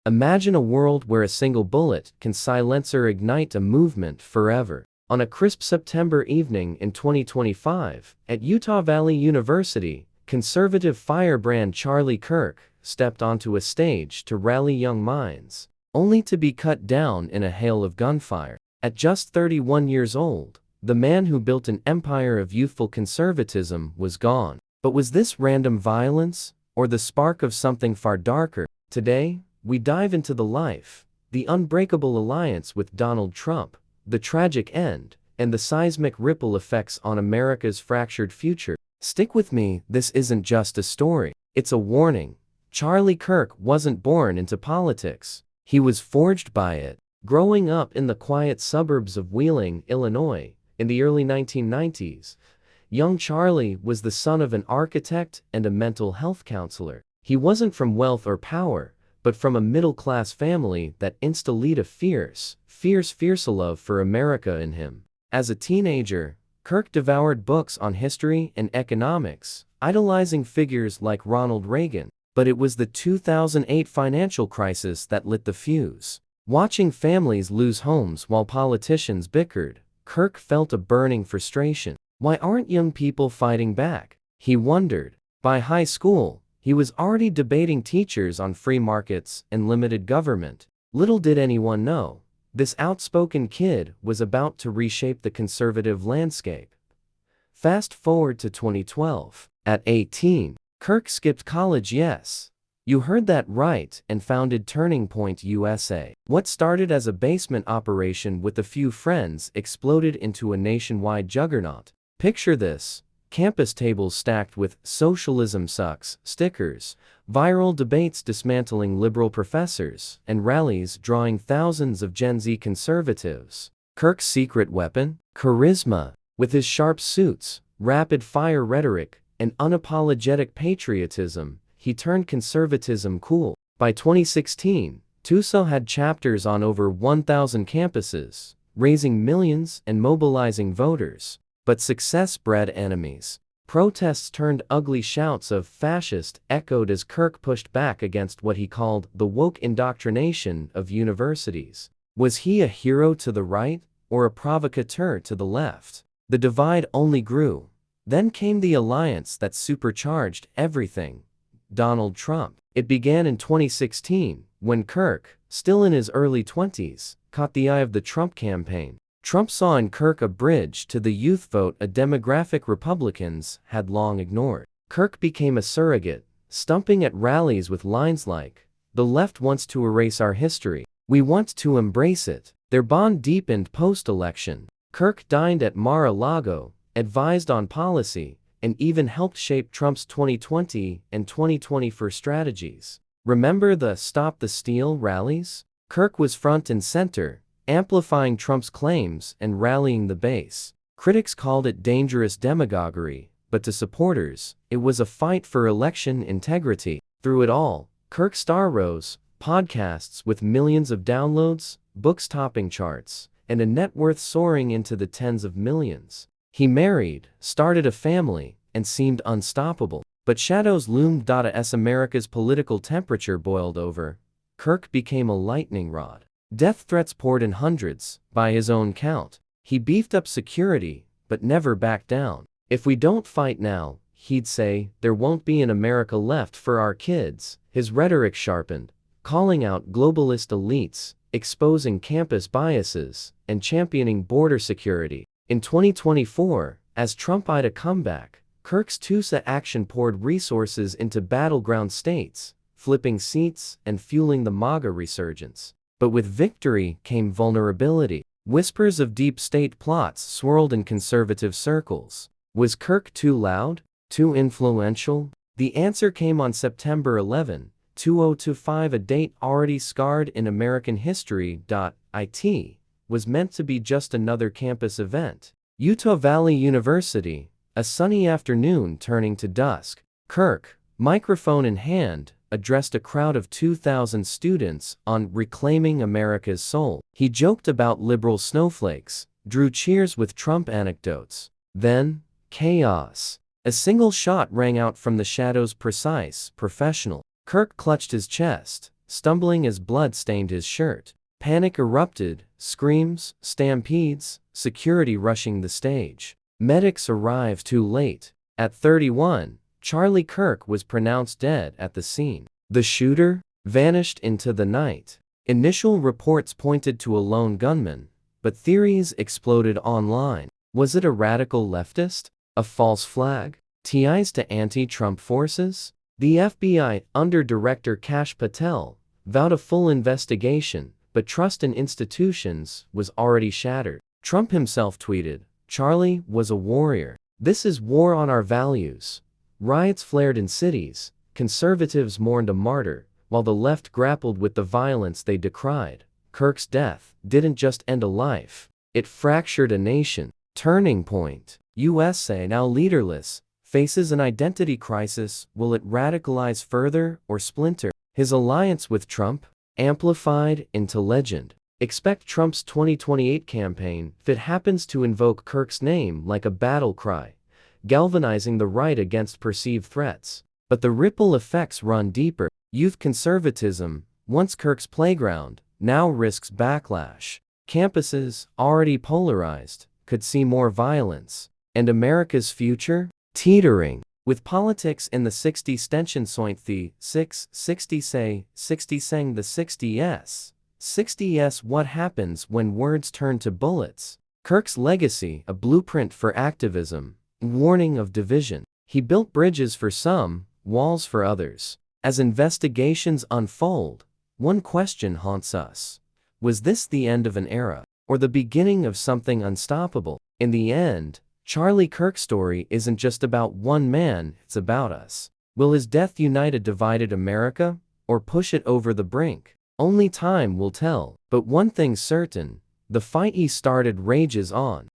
Imagine a world where a single bullet can silence or ignite a movement forever. On a crisp September evening in 2025, at Utah Valley University, conservative firebrand Charlie Kirk stepped onto a stage to rally young minds, only to be cut down in a hail of gunfire. At just 31 years old, the man who built an empire of youthful conservatism was gone. But was this random violence, or the spark of something far darker? Today, we dive into the life, the unbreakable alliance with Donald Trump, the tragic end, and the seismic ripple effects on America's fractured future. Stick with me, this isn't just a story, it's a warning. Charlie Kirk wasn't born into politics. He was forged by it. Growing up in the quiet suburbs of Wheeling, Illinois, in the early 1990s, young Charlie was the son of an architect and a mental health counselor. He wasn't from wealth or power, but from a middle-class family that instilled a fierce love for America in him. As a teenager, Kirk devoured books on history and economics, idolizing figures like Ronald Reagan. But it was the 2008 financial crisis that lit the fuse. Watching families lose homes while politicians bickered, Kirk felt a burning frustration. Why aren't young people fighting back? He wondered. By high school, he was already debating teachers on free markets and limited government. Little did anyone know, this outspoken kid was about to reshape the conservative landscape. Fast forward to 2012. At 18, Kirk skipped college, yes. You heard that right, and founded Turning Point USA. What started as a basement operation with a few friends exploded into a nationwide juggernaut. Picture this. Campus tables stacked with "Socialism sucks" stickers, viral debates dismantling liberal professors, and rallies drawing thousands of Gen Z conservatives. Kirk's secret weapon? Charisma. With his sharp suits, rapid-fire rhetoric, and unapologetic patriotism, he turned conservatism cool. By 2016, Tulsa had chapters on over 1,000 campuses, raising millions and mobilizing voters. But success bred enemies. Protests turned ugly, shouts of "fascist" echoed as Kirk pushed back against what he called the woke indoctrination of universities. Was he a hero to the right, or a provocateur to the left? The divide only grew. Then came the alliance that supercharged everything: Donald Trump. It began in 2016, when Kirk, still in his early 20s, caught the eye of the Trump campaign. Trump saw in Kirk a bridge to the youth vote, a demographic Republicans had long ignored. Kirk became a surrogate, stumping at rallies with lines like, "The left wants to erase our history. We want to embrace it." Their bond deepened post-election. Kirk dined at Mar-a-Lago, advised on policy, and even helped shape Trump's 2020 and 2024 strategies. Remember the "Stop the Steal" rallies? Kirk was front and center, amplifying Trump's claims and rallying the base. Critics called it dangerous demagoguery, but to supporters, it was a fight for election integrity. Through it all, Kirk's star rose: podcasts with millions of downloads, books topping charts, and a net worth soaring into the tens of millions. He married, started a family, and seemed unstoppable. But shadows loomed. As America's political temperature boiled over, Kirk became a lightning rod. Death threats poured in hundreds, by his own count. He beefed up security, but never backed down. "If we don't fight now," he'd say, "there won't be an America left for our kids." His rhetoric sharpened, calling out globalist elites, exposing campus biases, and championing border security. In 2024, as Trump eyed a comeback, Kirk's Tulsa action poured resources into battleground states, flipping seats and fueling the MAGA resurgence. But with victory came vulnerability. Whispers of deep state plots swirled in conservative circles. Was Kirk too loud? Too influential? The answer came on September 11, 2025, a date already scarred in American history. It was meant to be just another campus event. Utah Valley University, a sunny afternoon turning to dusk. Kirk, microphone in hand, addressed a crowd of 2,000 students on reclaiming America's soul. He joked about liberal snowflakes, drew cheers with Trump anecdotes. Then, chaos. A single shot rang out from the shadows, precise, professional. Kirk clutched his chest, stumbling as blood stained his shirt. Panic erupted, screams, stampedes, security rushing the stage. Medics arrived too late. At 31, Charlie Kirk was pronounced dead at the scene. The shooter vanished into the night. Initial reports pointed to a lone gunman, but theories exploded online. Was it a radical leftist? A false flag? Ties to anti-Trump forces? The FBI, under Director Kash Patel, vowed a full investigation, but trust in institutions was already shattered. Trump himself tweeted, "Charlie was a warrior. This is war on our values." Riots flared in cities, conservatives mourned a martyr, while the left grappled with the violence they decried. Kirk's death didn't just end a life, it fractured a nation. Turning point. USA, now leaderless, faces an identity crisis. Will it radicalize further or splinter? His alliance with Trump amplified into legend. Expect Trump's 2028 campaign if it happens to invoke Kirk's name like a battle cry, galvanizing the right against perceived threats. But the ripple effects run deeper. Youth conservatism, once Kirk's playground, now risks backlash. Campuses, already polarized, could see more violence. And America's future? Teetering. With politics in the 60s tension soint the 60 say, 60 sang the 60s. 60s what happens when words turn to bullets? Kirk's legacy, a blueprint for activism, warning of division. He built bridges for some, walls for others. As investigations unfold, one question haunts us. Was this the end of an era, or the beginning of something unstoppable? In the end, Charlie Kirk's story isn't just about one man, it's about us. Will his death unite a divided America, or push it over the brink? Only time will tell. But one thing's certain, the fight he started rages on.